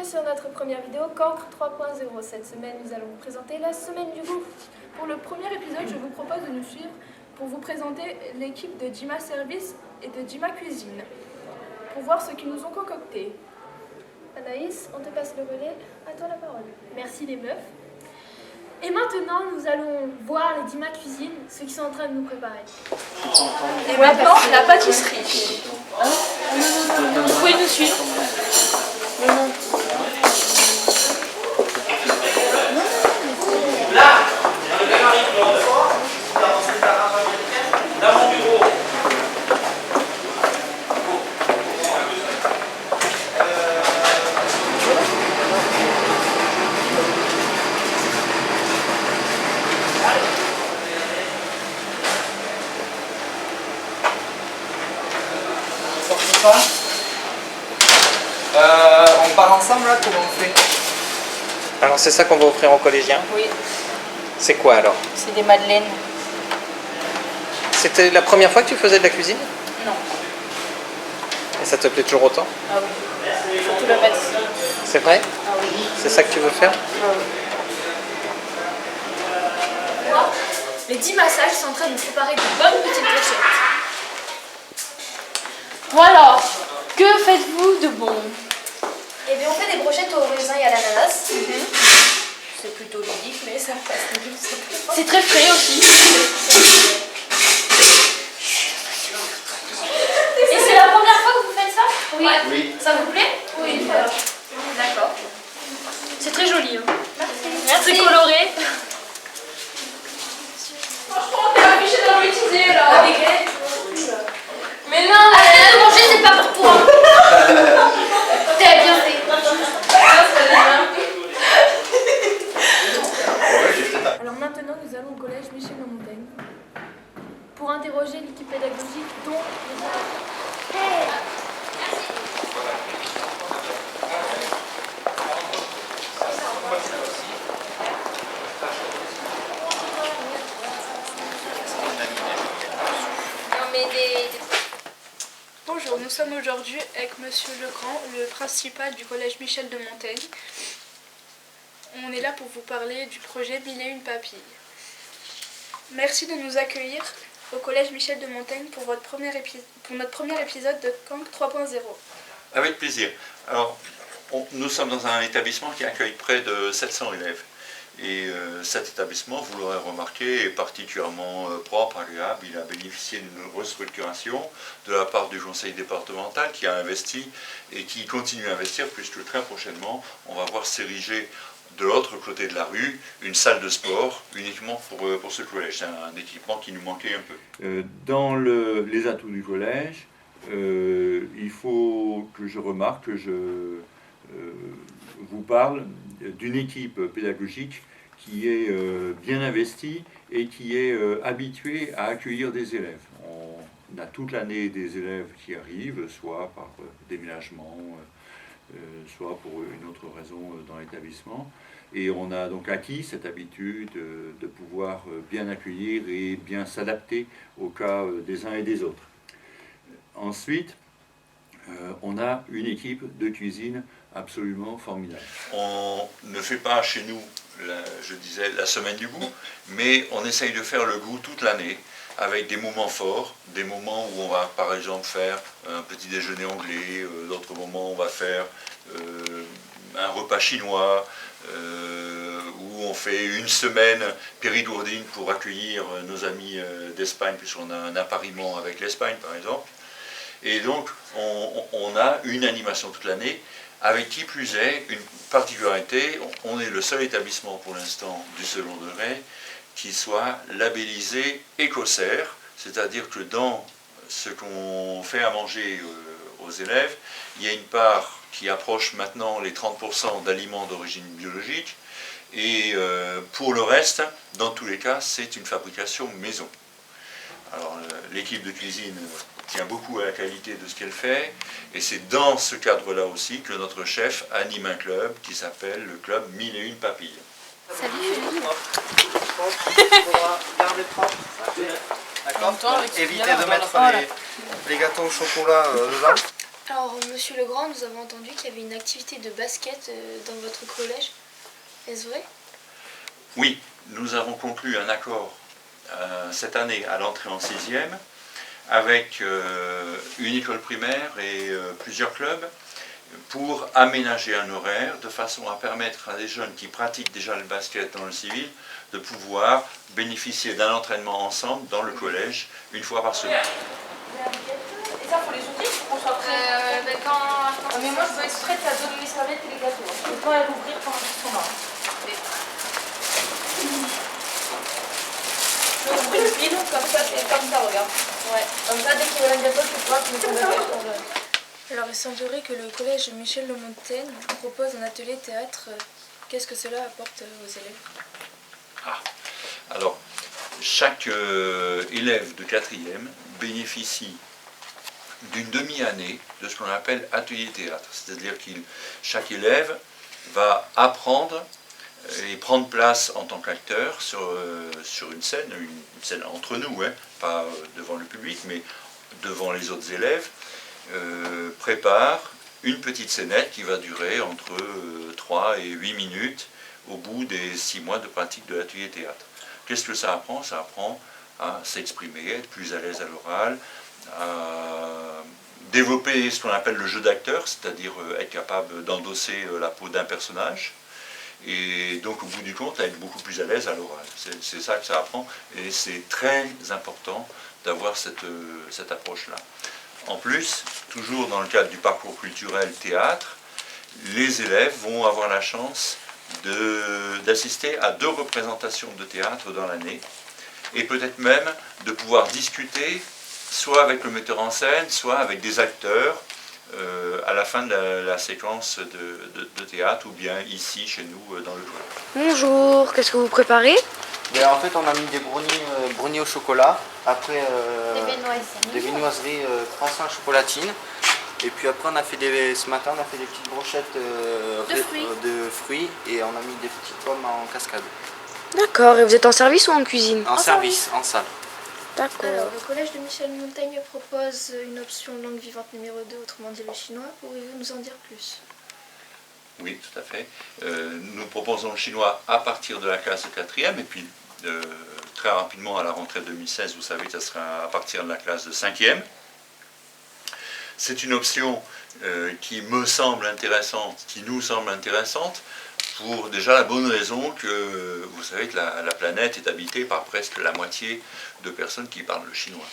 bienvenue sur notre première vidéo Cancre 3.0. Cette semaine, nous allons vous présenter la semaine du goût. Pour le premier épisode, je vous propose de nous suivre pour vous présenter l'équipe de Jima Service et de Jima Cuisine, pour voir ce qu'ils nous ont concocté. Anaïs, on te passe le relais, à toi la parole. Merci les meufs. Et maintenant, nous allons voir les Jima Cuisine, ce qu'ils sont en train de nous préparer. Et maintenant, la pâtisserie. Vous pouvez nous suivre. On part ensemble là, comment on fait? Alors c'est ça qu'on va offrir aux collégiens? Oui, C'est quoi alors? c'est des madeleines. C'était la première fois que tu faisais de la cuisine? Non. Et ça te plaît toujours autant? Ah oui. Surtout la pâtisserie. C'est vrai? Ah oui. C'est ça que tu veux faire? Ah oui. Les Jima Sages sont en train de nous préparer de bonnes petites brochettes. Bon alors, que faites-vous de bon? Eh bien, on fait des brochettes au raisin et à l'ananas. C'est plutôt ludique, mais ça passe. C'est très frais aussi. Et c'est la première fois que vous faites ça? Oui. Oui. Ça vous plaît? Oui. D'accord. C'est très joli. Hein. Merci. Très coloré. Franchement, t'es affiché dans l'utiliser là. Des graines. Mais non, Arrête de manger, c'est pas pour toi. T'as bien fait. Alors maintenant, nous allons au collège Michel de Montaigne pour interroger l'équipe pédagogique dont les élèves. Bonjour, nous sommes aujourd'hui avec Monsieur Legrand, le principal du collège Michel de Montaigne. On est là pour vous parler du projet 1001 papilles. Merci de nous accueillir au collège Michel de Montaigne pour notre premier épisode de Cancre 3.0. Avec plaisir. Alors, nous sommes dans un établissement qui accueille près de 700 élèves. Et cet établissement, vous l'aurez remarqué, est particulièrement propre, agréable. Il a bénéficié d'une restructuration de la part du conseil départemental qui a investi et qui continue à investir, puisque très prochainement, on va voir s'ériger de l'autre côté de la rue une salle de sport uniquement pour ce collège. C'est un équipement qui nous manquait un peu. Dans les atouts du collège, il faut que je remarque que je vous parle d'une équipe pédagogique qui est bien investie et qui est habituée à accueillir des élèves. On a toute l'année des élèves qui arrivent, soit par déménagement, soit pour une autre raison dans l'établissement. Et on a donc acquis cette habitude de pouvoir bien accueillir et bien s'adapter au cas des uns et des autres. Ensuite, on a une équipe de cuisine absolument formidable. On ne fait pas chez nous, je disais, la semaine du goût, mais on essaye de faire le goût toute l'année, avec des moments forts, des moments où on va par exemple faire un petit déjeuner anglais, d'autres moments on va faire un repas chinois, où on fait une semaine périgourdine pour accueillir nos amis d'Espagne, puisqu'on a un appariement avec l'Espagne par exemple. Et donc on a une animation toute l'année, avec qui plus est une particularité, on est le seul établissement pour l'instant du second degré qui soit labellisé écossaire, c'est-à-dire que dans ce qu'on fait à manger aux élèves, il y a une part qui approche maintenant les 30% d'aliments d'origine biologique, et pour le reste, dans tous les cas, c'est une fabrication maison. Alors l'équipe de cuisine tient beaucoup à la qualité de ce qu'elle fait, et c'est dans ce cadre-là aussi que notre chef anime un club qui s'appelle le club 1001 papilles. Salut Philippe. Il faudra garder propre. D'accord. Évitez de mettre les gâteaux au chocolat dedans. Alors, Monsieur Legrand, nous avons entendu qu'il y avait une activité de basket dans votre collège. Est-ce vrai? Oui, nous avons conclu un accord cette année à l'entrée en 6e avec une école primaire et plusieurs clubs pour aménager un horaire de façon à permettre à des jeunes qui pratiquent déjà le basket dans le civil de pouvoir bénéficier d'un entraînement ensemble dans le collège une fois par semaine. Et ça, faut les ouvrir pour qu'on soit prêt. Mais moi, je veux être prête à donner les serviettes et les gâteaux. Je peux pas l'ouvrir pendant qu'ils sont là. Je peux ouvrir le bidon comme ça, c'est comme ça, regarde. Ouais. Comme ça, dès qu'il y a un gâteau, tu vois, tu mets ton gâteau. Alors, il semblerait que le collège Michel de Montaigne propose un atelier théâtre. Qu'est-ce que cela apporte aux élèves? Alors, chaque élève de 4e bénéficie d'une demi-année de ce qu'on appelle atelier théâtre. C'est-à-dire que chaque élève va apprendre et prendre place en tant qu'acteur sur une scène entre nous, hein, pas devant le public, mais devant les autres élèves, prépare une petite scénette qui va durer entre 3 et 8 minutes au bout des 6 mois de pratique de l'atelier théâtre. Qu'est-ce que ça apprend? Ça apprend à s'exprimer, être plus à l'aise à l'oral, à développer ce qu'on appelle le jeu d'acteur, c'est-à-dire être capable d'endosser la peau d'un personnage, et donc au bout du compte, à être beaucoup plus à l'aise à l'oral. C'est ça que ça apprend, et c'est très important d'avoir cette approche-là. En plus, toujours dans le cadre du parcours culturel théâtre, les élèves vont avoir la chance d'assister à 2 représentations de théâtre dans l'année, et peut-être même de pouvoir discuter soit avec le metteur en scène, soit avec des acteurs à la fin de la séquence de théâtre, ou bien ici, chez nous, dans le collège. Bonjour, qu'est-ce que vous préparez? En fait, on a mis des brownies au chocolat, après des viennoiseries croissants chocolatines, et puis après ce matin on a fait des petites brochettes de fruits, et on a mis des petites pommes en cascade. D'accord, et vous êtes en service ou en cuisine? En service, en salle. D'accord. Alors, le collège de Michel de Montaigne propose une option langue vivante numéro 2, autrement dit le chinois. Pouvez-vous nous en dire plus? Oui, tout à fait. Nous proposons le chinois à partir de la classe de 4e, et puis très rapidement à la rentrée 2016, vous savez que ça sera à partir de la classe de 5e. C'est une option qui me semble intéressante, qui nous semble intéressante, pour déjà la bonne raison que vous savez que la planète est habitée par presque la moitié de personnes qui parlent le chinois.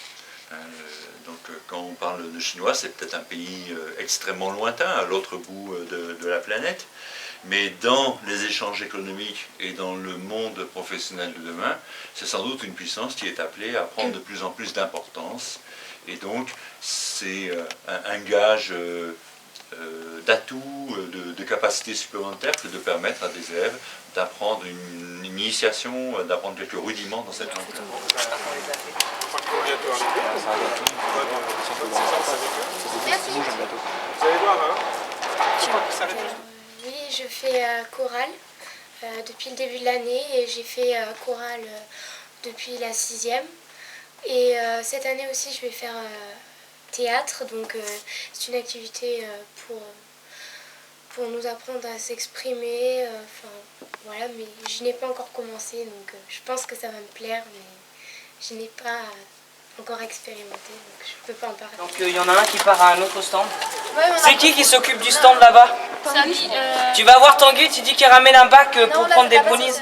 Donc quand on parle de chinois, c'est peut-être un pays extrêmement lointain, à l'autre bout de la planète, mais dans les échanges économiques et dans le monde professionnel de demain, c'est sans doute une puissance qui est appelée à prendre de plus en plus d'importance, et donc c'est un gage d'atouts, de capacités supplémentaires que de permettre à des élèves d'apprendre une initiation, d'apprendre quelques rudiments dans cette langue-là. Oui, je fais chorale depuis le début de l'année, et j'ai fait chorale depuis la 6e. Et cette année aussi, je vais faire théâtre, donc c'est une activité pour nous apprendre à s'exprimer. Voilà, mais je n'ai pas encore commencé, donc je pense que ça va me plaire, mais je n'ai pas encore expérimenté, donc je peux pas en parler. Donc il y en a un qui part à un autre stand. Ouais, c'est qui s'occupe du stand là-bas? Tu vas voir Tanguy, tu dis qu'il ramène un bac pour prendre des brownies.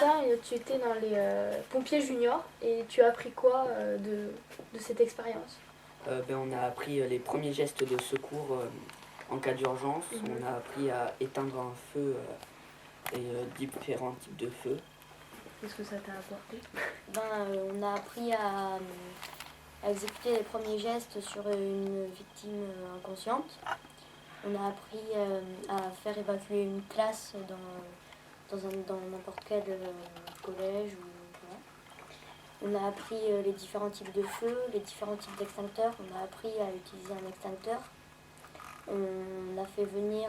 Tu étais dans les pompiers juniors, et tu as appris quoi de cette expérience? On a appris les premiers gestes de secours en cas d'urgence. On a appris à éteindre un feu et différents types de feux. Qu'est-ce que ça t'a apporté? On a appris à exécuter les premiers gestes sur une victime inconsciente. On a appris à faire évacuer une classe dans n'importe quel collège. On a appris les différents types de feux, les différents types d'extincteurs. On a appris à utiliser un extincteur. On a fait venir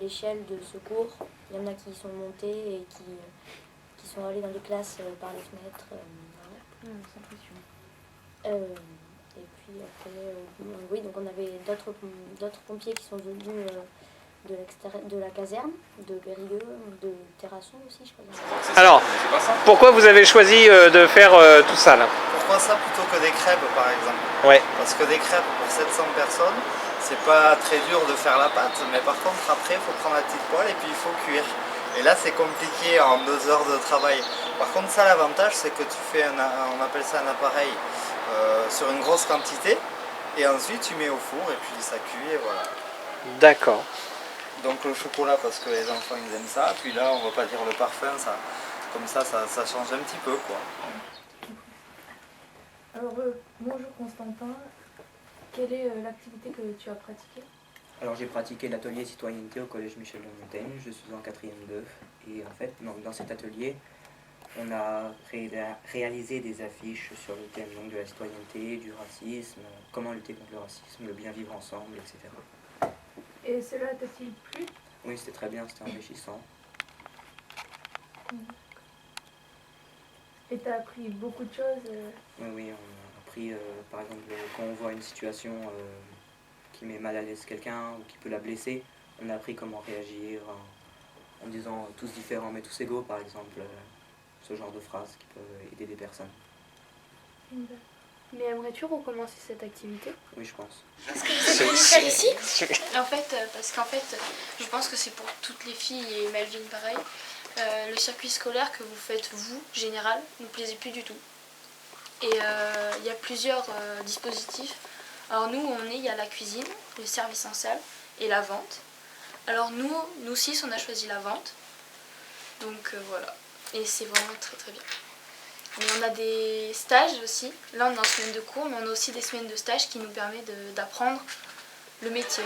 l'échelle de secours. Il y en a qui sont montés et qui sont allés dans les classes par les fenêtres. Voilà. Sans pression. Et puis après, oui, donc on avait d'autres pompiers qui sont venus de la caserne, de Périgueux, de Terrasson aussi, je crois. Alors, pourquoi vous avez choisi de faire tout ça là? Pourquoi ça plutôt que des crêpes par exemple? Ouais. Parce que des crêpes pour 700 personnes, c'est pas très dur de faire la pâte, mais par contre après il faut prendre la petite poêle et puis il faut cuire. Et là c'est compliqué en 2 heures de travail. Par contre ça, l'avantage c'est que tu fais on appelle ça un appareil sur une grosse quantité et ensuite tu mets au four et puis ça cuit et voilà. D'accord. Donc le chocolat parce que les enfants ils aiment ça, puis là on va pas dire le parfum, comme ça change un petit peu quoi. Alors bonjour Constantin, quelle est l'activité que tu as pratiquée? Alors j'ai pratiqué l'atelier citoyenneté au collège Michel de Montaigne, je suis en 4e 2 et en fait dans cet atelier on a réalisé des affiches sur le thème donc, de la citoyenneté, du racisme, comment lutter contre le racisme, le bien vivre ensemble, etc. Et cela t'a-t-il plu? Oui, c'était très bien, c'était enrichissant. Et t'as appris beaucoup de choses? Oui, on a appris, par exemple, quand on voit une situation qui met mal à l'aise quelqu'un ou qui peut la blesser, on a appris comment réagir en disant tous différents mais tous égaux, par exemple, ce genre de phrases qui peuvent aider des personnes. Mais aimerais-tu recommencer cette activité? Oui, je pense. Est-ce que vous êtes venu faire ici? En fait, parce qu'en fait, je pense que c'est pour toutes les filles et Melvin pareil. Le circuit scolaire que vous faites, vous, général, ne nous plaisait plus du tout. Et il y a plusieurs dispositifs. Alors nous, il y a la cuisine, le service en salle et la vente. Alors nous 6, on a choisi la vente. Donc voilà. Et c'est vraiment très très bien. Mais on a des stages aussi. Là, on est en semaine de cours, mais on a aussi des semaines de stages qui nous permettent d'apprendre le métier.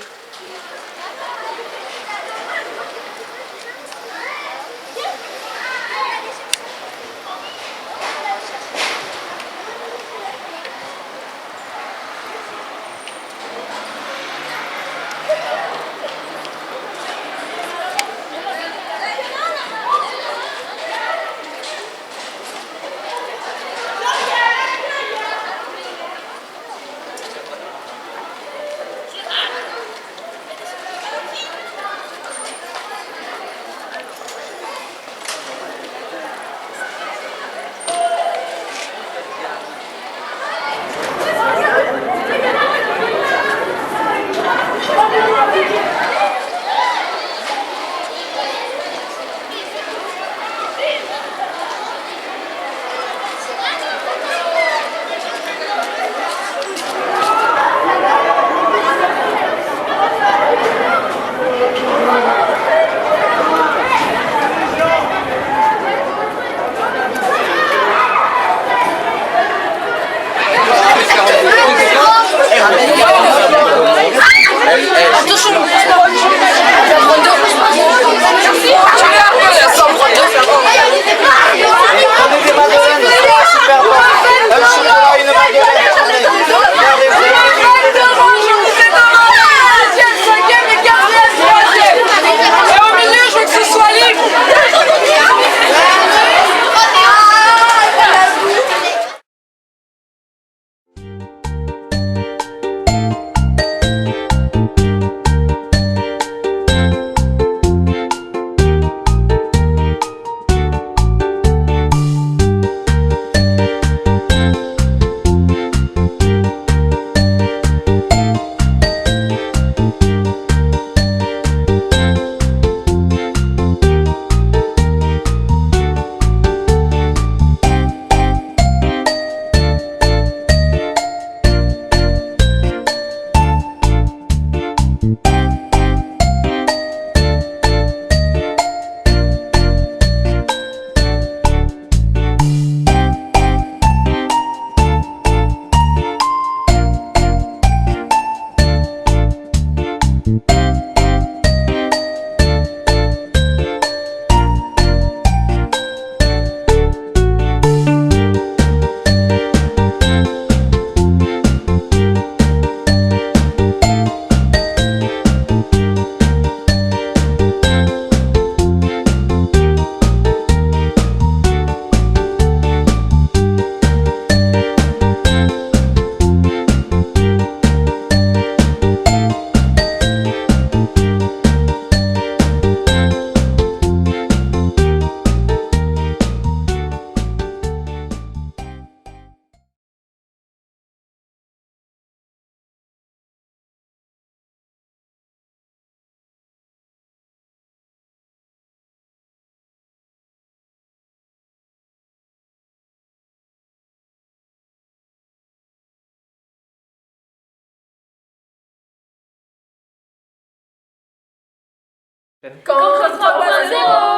Cancre 3.0